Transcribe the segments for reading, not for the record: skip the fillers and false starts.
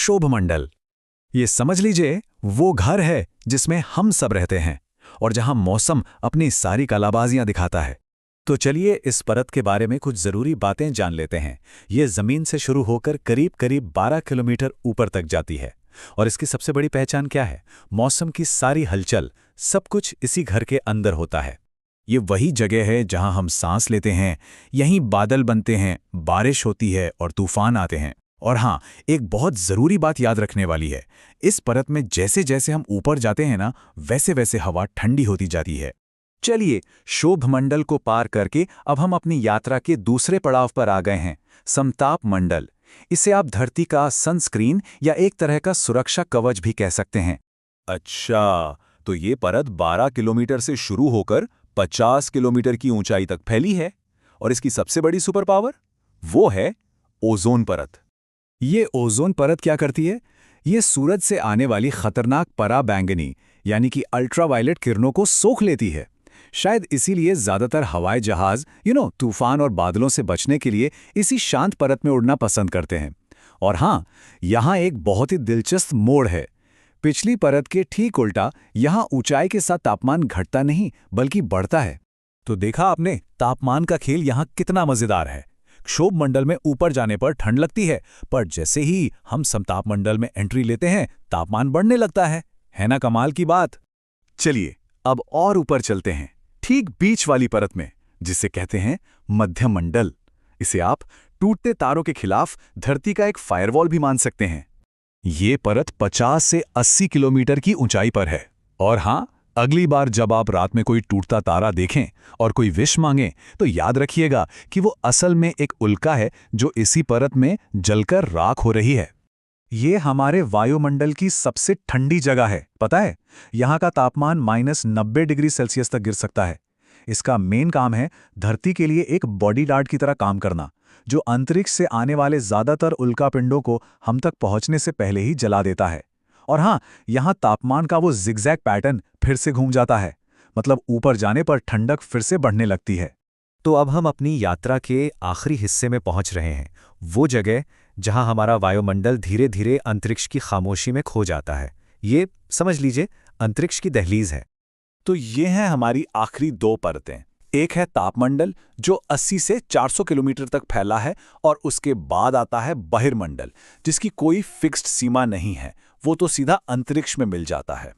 क्षोभमंडल। ये समझ लीजिए वो घर है जिसमें हम सब रहते हैं और जहां मौसम अपनी सारी कलाबाजियां दिखाता है। तो चलिए इस परत के बारे में कुछ जरूरी बातें जान लेते हैं। ये जमीन से शुरू होकर करीब करीब 12 किलोमीटर ऊपर तक जाती है और इसकी सबसे बड़ी पहचान क्या है? मौसम की सारी हलचल, सब कुछ इसी घर के अंदर होता है। ये वही जगह है जहां हम सांस लेते हैं, यहीं बादल बनते हैं, बारिश होती है और तूफान आते हैं। और हाँ, एक बहुत ज़रूरी बात याद रखने वाली है, इस परत में जैसे जैसे हम ऊपर जाते हैं ना, वैसे वैसे हवा ठंडी होती जाती है। चलिए, क्षोभमंडल को पार करके अब हम अपनी यात्रा के दूसरे पड़ाव पर आ गए हैं, समताप मंडल। इसे आप धरती का सनस्क्रीन या एक तरह का सुरक्षा कवच भी कह सकते हैं। अच्छा, तो ये परत 12 किलोमीटर से शुरू होकर 50 किलोमीटर की ऊंचाई तक फैली है और इसकी सबसे बड़ी सुपर पावर वो है ओजोन परत। ये ओजोन परत क्या करती है? ये सूरज से आने वाली खतरनाक पराबैंगनी यानी कि अल्ट्रावायलेट किरणों को सोख लेती है। शायद इसीलिए ज्यादातर हवाई जहाज तूफान और बादलों से बचने के लिए इसी शांत परत में उड़ना पसंद करते हैं। और हाँ, यहाँ एक बहुत ही दिलचस्प मोड़ है। पिछली परत के ठीक उल्टा, यहाँ ऊंचाई के साथ तापमान घटता नहीं बल्कि बढ़ता है। तो देखा आपने, तापमान का खेल यहाँ कितना मजेदार है। क्षोभमंडल में ऊपर जाने पर ठंड लगती है, पर जैसे ही हम समताप मंडल में एंट्री लेते हैं, तापमान बढ़ने लगता है ना कमाल की बात? चलिए अब और ऊपर चलते हैं, ठीक बीच वाली परत में, जिसे कहते हैं मध्यम मंडल। इसे आप टूटते तारों के खिलाफ धरती का एक फायरवॉल भी मान सकते हैं। ये परत 50 से 80 किलोमीटर की ऊंचाई पर है। और हाँ, अगली बार जब आप रात में कोई टूटता तारा देखें और कोई विश मांगे, तो याद रखिएगा कि वो असल में एक उल्का है जो इसी परत में जलकर राख हो रही है। ये हमारे वायुमंडल की सबसे ठंडी जगह है, पता है? यहाँ का तापमान -90 डिग्री सेल्सियस तक गिर सकता है। इसका मेन काम है धरती के लिए एक बॉडीगार्ड की तरह काम करना, जो अंतरिक्ष से आने वाले ज्यादातर उल्कापिंडों को हम तक पहुंचने से पहले ही जला देता है। और हाँ, यहाँ तापमान का वो जिगजैग पैटर्न फिर से घूम जाता है, मतलब ऊपर जाने पर ठंडक फिर से बढ़ने लगती है। तो अब हम अपनी यात्रा के आखिरी हिस्से में पहुंच रहे हैं, वो जगह जहां हमारा वायुमंडल धीरे धीरे अंतरिक्ष की खामोशी में खो जाता है। ये समझ लीजिए अंतरिक्ष की दहलीज है। तो ये हैं हमारी आखिरी दो परतें। एक है तापमंडल जो 80 से 400 किलोमीटर तक फैला है, और उसके बाद आता है बहिर्मंडल जिसकी कोई फिक्स्ड सीमा नहीं है, वो तो सीधा अंतरिक्ष में मिल जाता है।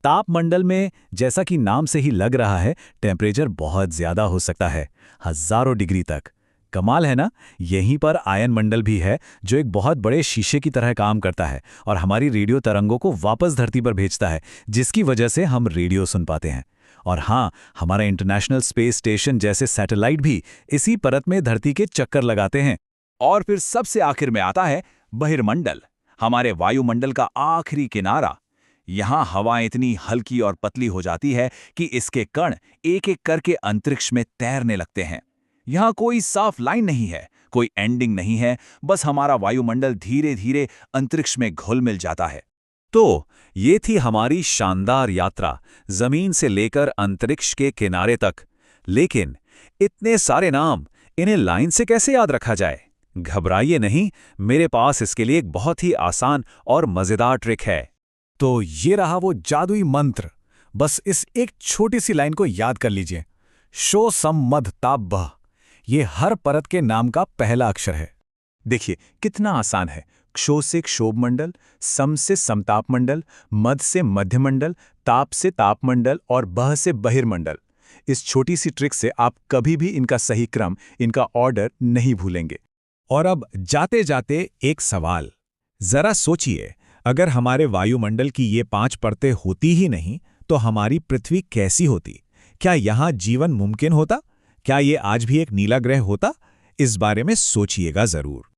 तापमंडल में, जैसा कि नाम से ही लग रहा है, टेम्परेचर बहुत ज्यादा हो सकता है, हजारों डिग्री तक। कमाल है ना? यहीं पर आयन मंडल भी है जो एक बहुत बड़े शीशे की तरह काम करता है और हमारी रेडियो तरंगों को वापस धरती पर भेजता है, जिसकी वजह से हम रेडियो सुन पाते हैं। और हाँ, हमारा इंटरनेशनल स्पेस स्टेशन जैसे सैटेलाइट भी इसी परत में धरती के चक्कर लगाते हैं। और फिर सबसे आखिर में आता है बहिर्मंडल, हमारे वायुमंडल का आखिरी किनारा। यहाँ हवा इतनी हल्की और पतली हो जाती है कि इसके कण एक एक करके अंतरिक्ष में तैरने लगते हैं। यहाँ कोई साफ लाइन नहीं है, कोई एंडिंग नहीं है, बस हमारा वायुमंडल धीरे धीरे अंतरिक्ष में घुल मिल जाता है। तो ये थी हमारी शानदार यात्रा, जमीन से लेकर अंतरिक्ष के किनारे तक। लेकिन इतने सारे नाम, इन्हें लाइन से कैसे याद रखा जाए? घबराइए नहीं, मेरे पास इसके लिए एक बहुत ही आसान और मजेदार ट्रिक है। तो ये रहा वो जादुई मंत्र। बस इस एक छोटी सी लाइन को याद कर लीजिए, शो सम मध ताप बह। ये हर परत के नाम का पहला अक्षर है। देखिए कितना आसान है। क्षो से क्षोभमंडल, सम से समतापमंडल, मध से मध्यमंडल, ताप से तापमंडल और बह से बहिर्मंडल। इस छोटी सी ट्रिक से आप कभी भी इनका सही क्रम, इनका ऑर्डर नहीं भूलेंगे। और अब जाते जाते एक सवाल, जरा सोचिए, अगर हमारे वायुमंडल की ये 5 परतें होती ही नहीं, तो हमारी पृथ्वी कैसी होती? क्या यहाँ जीवन मुमकिन होता? क्या ये आज भी एक नीला ग्रह होता? इस बारे में सोचिएगा जरूर।